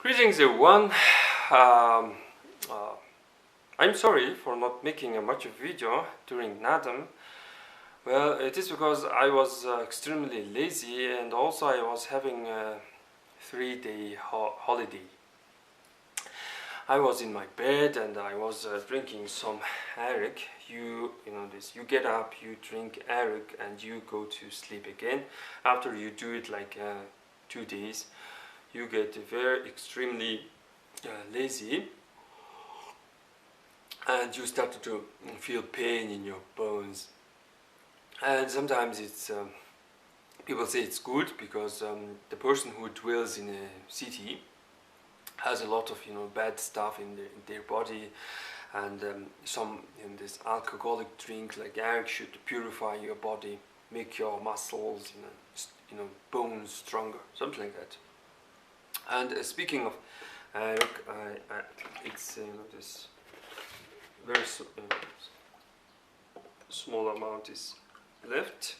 Greetings everyone. Um, uh, I'm sorry for not making a much of video during Nadam. Well, it is because I was extremely lazy and also I was having a 3-day holiday. I was in my bed and I was drinking some Arik. You know this. You get up, you drink Arik, and you go to sleep again. After you do it like 2 days, you get very extremely lazy and you start to feel pain in your bones. And sometimes it's people say it's good because the person who dwells in a city has a lot of bad stuff in their body, and some in this alcoholic drink like Arik should purify your body, make your muscles bones stronger, something like that. And speaking of Arik, it's this very small amount is left.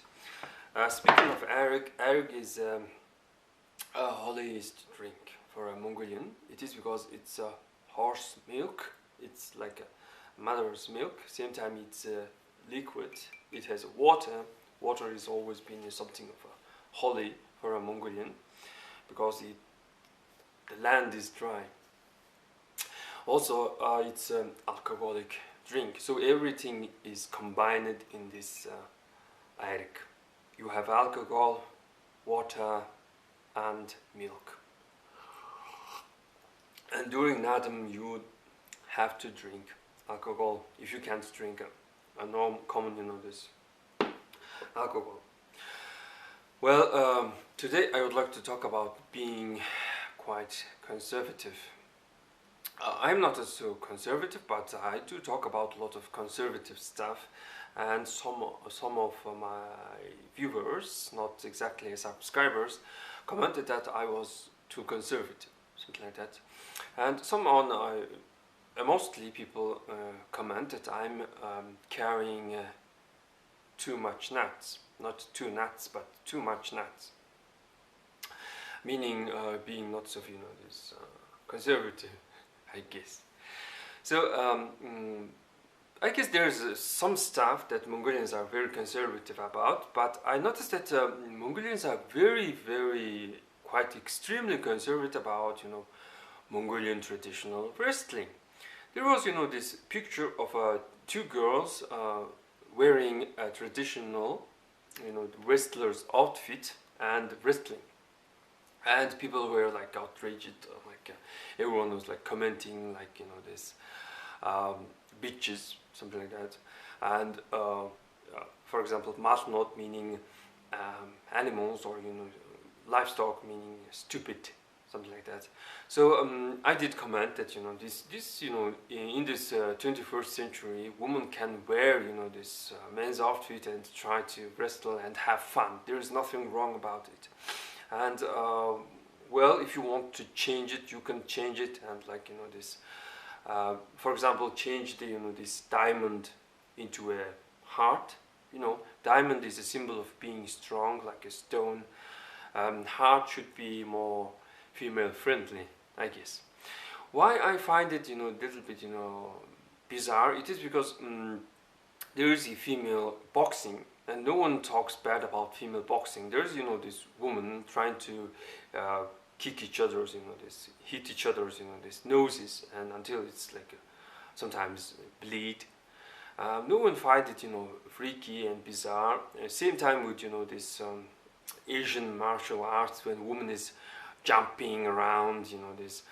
Speaking of Arik, Arik is a holiest drink for a Mongolian. It is because it's horse milk. It's like a mother's milk. Same time it's liquid. It has water. Water has always been something of a holy for a Mongolian because the land is dry. Also, it's an alcoholic drink, so everything is combined in this Arik. You have alcohol, water, and milk. And during Nadam, you have to drink alcohol if you can't drink a common, this alcohol. Well, today I would like to talk about being quite conservative. I'm not so conservative, but I do talk about a lot of conservative stuff, and some of my viewers, not exactly subscribers, commented that I was too conservative, something like that. And mostly people comment that I'm carrying too much nuts, not too nuts, but too much nuts, meaning being not so this conservative, I guess. So I guess there's some stuff that Mongolians are very conservative about, but I noticed that Mongolians are very quite extremely conservative about Mongolian traditional wrestling. There was this picture of two girls wearing a traditional wrestler's outfit and wrestling, and people were like outraged, everyone was like commenting like this bitches, something like that. And for example, masnot meaning animals, or livestock meaning stupid, something like that. So I did comment that this in this 21st century, women can wear this men's outfit and try to wrestle and have fun. There is nothing wrong about it. And well, if you want to change it, you can change it, and like this for example, change the this diamond into a heart. Diamond is a symbol of being strong, like a stone. Heart should be more female friendly, I guess. Why I find it a little bit bizarre, it is because there is a female boxing, and no one talks bad about female boxing. There's this woman trying to kick each other's hit each other's this noses, and until it's like sometimes bleed. No one finds it freaky and bizarre. Same time with this Asian martial arts, when woman is jumping around, this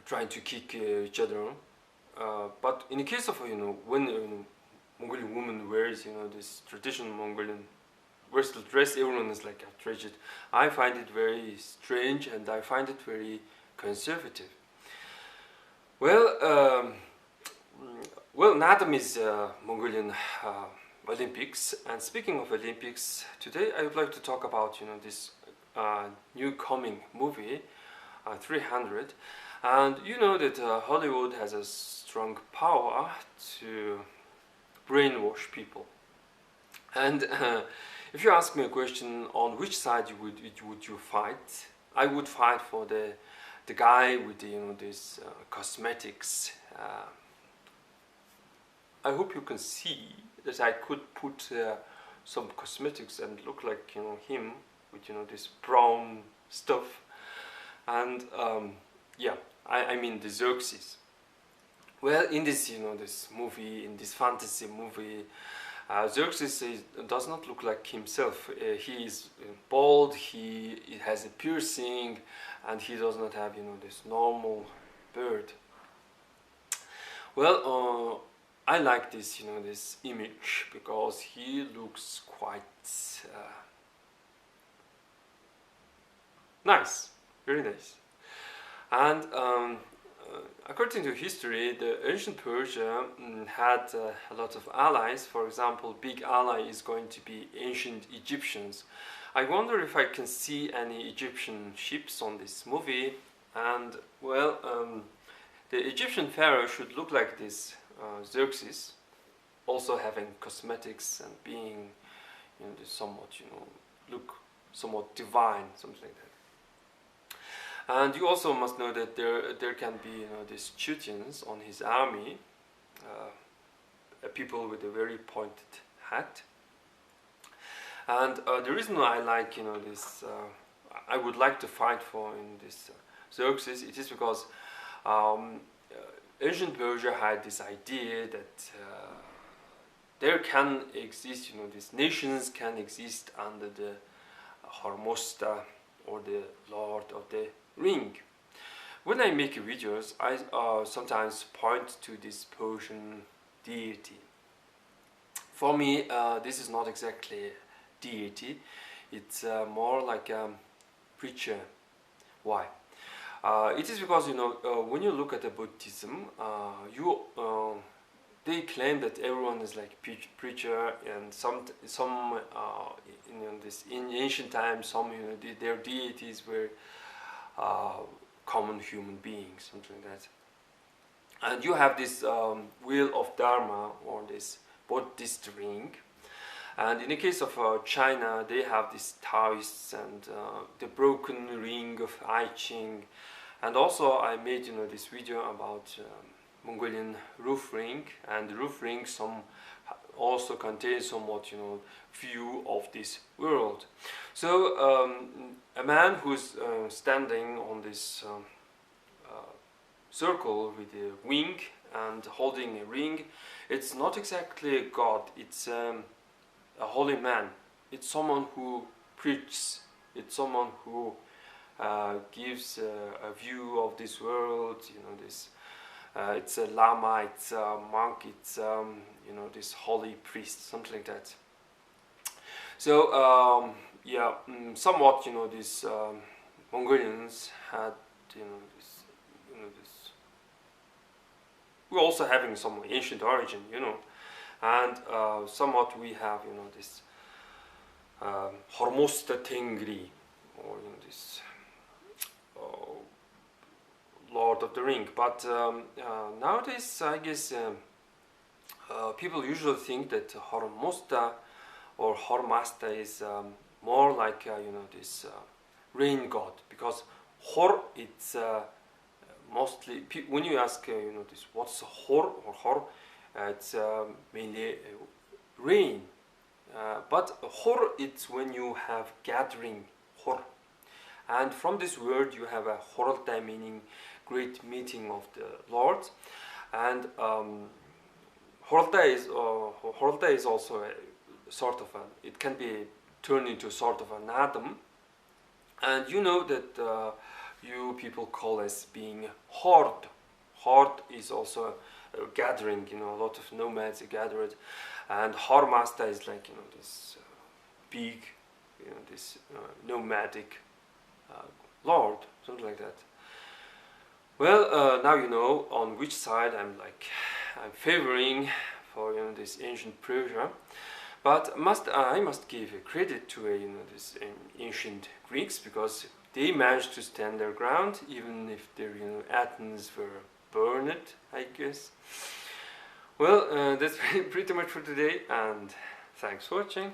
trying to kick each other. But in the case of when Mongolian woman wears this traditional Mongolian wrestle dress, everyone is like outraged. I find it very strange, and I find it very conservative. Well, Nadam is Mongolian Olympics, and speaking of Olympics, today I would like to talk about this new coming movie 300, and that Hollywood has a strong power to brainwash people. And if you ask me a question on which side would you fight, I would fight for the guy with the, this cosmetics. I hope you can see that I could put some cosmetics and look like him with this brown stuff, and yeah, I mean the Xerxis. Well, in this this movie, in this fantasy movie, Xerxis does not look like himself. He is bald. He has a piercing, and he does not have this normal beard. Well, I like this this image because he looks quite nice, very nice. And according to history, the ancient Persia had a lot of allies. For example, big ally is going to be ancient Egyptians. I wonder if I can see any Egyptian ships on this movie. And well, the Egyptian pharaoh should look like this Xerxis, also having cosmetics and being this somewhat look somewhat divine, something like that. And you also must know that there can be these Chutians on his army, people with a very pointed hat. And the reason I like this, I would like to fight for in this Xerxes, it is because ancient Persia had this idea that there can exist, these nations can exist under the Hormosta, or the Lord of the Ring. When I make videos, I sometimes point to this Persian deity. For me, this is not exactly a deity, it's more like a preacher. Why? It is because when you look at the Buddhism, they claim that everyone is like preacher, and in ancient times, their deities were common human beings, something like that. And you have this wheel of Dharma, or this Buddhist ring. And in the case of China, they have these Taoists and the broken ring of I Ching. And also I made this video about Mongolian roof ring, and the roof ring also contains somewhat view of this world. So a man who's standing on this circle with a wing and holding a ring, it's not exactly a god, it's a holy man. It's someone who preaches, it's someone who gives a view of this world, this it's a lama, it's a monk, it's this holy priest, something like that. So yeah, somewhat these Mongolians had this we're also having some ancient origin, and somewhat we have this Hormosta Tengri, or this Lord of the Ring. But nowadays, I guess people usually think that Hormosta or Hormasta is more like this rain god, because Hor, it's mostly when you ask this what's Hor or Hor, it's mainly rain, but Hor, it's when you have gathering, Hor, and from this word you have a Horaltai, meaning great meeting of the Lord. And Horaltai is also a sort of it can be turned into sort of an atom. And that you people call as being horde. Horde is also a gathering, a lot of nomads are gathered. And Hormasta is like this big, this nomadic lord, something like that. Well, now you know on which side I'm favoring for this ancient Persia. But I must give credit to this ancient Greeks, because they managed to stand their ground even if their Athens were burned, I guess. Well, that's pretty much for today, and thanks for watching.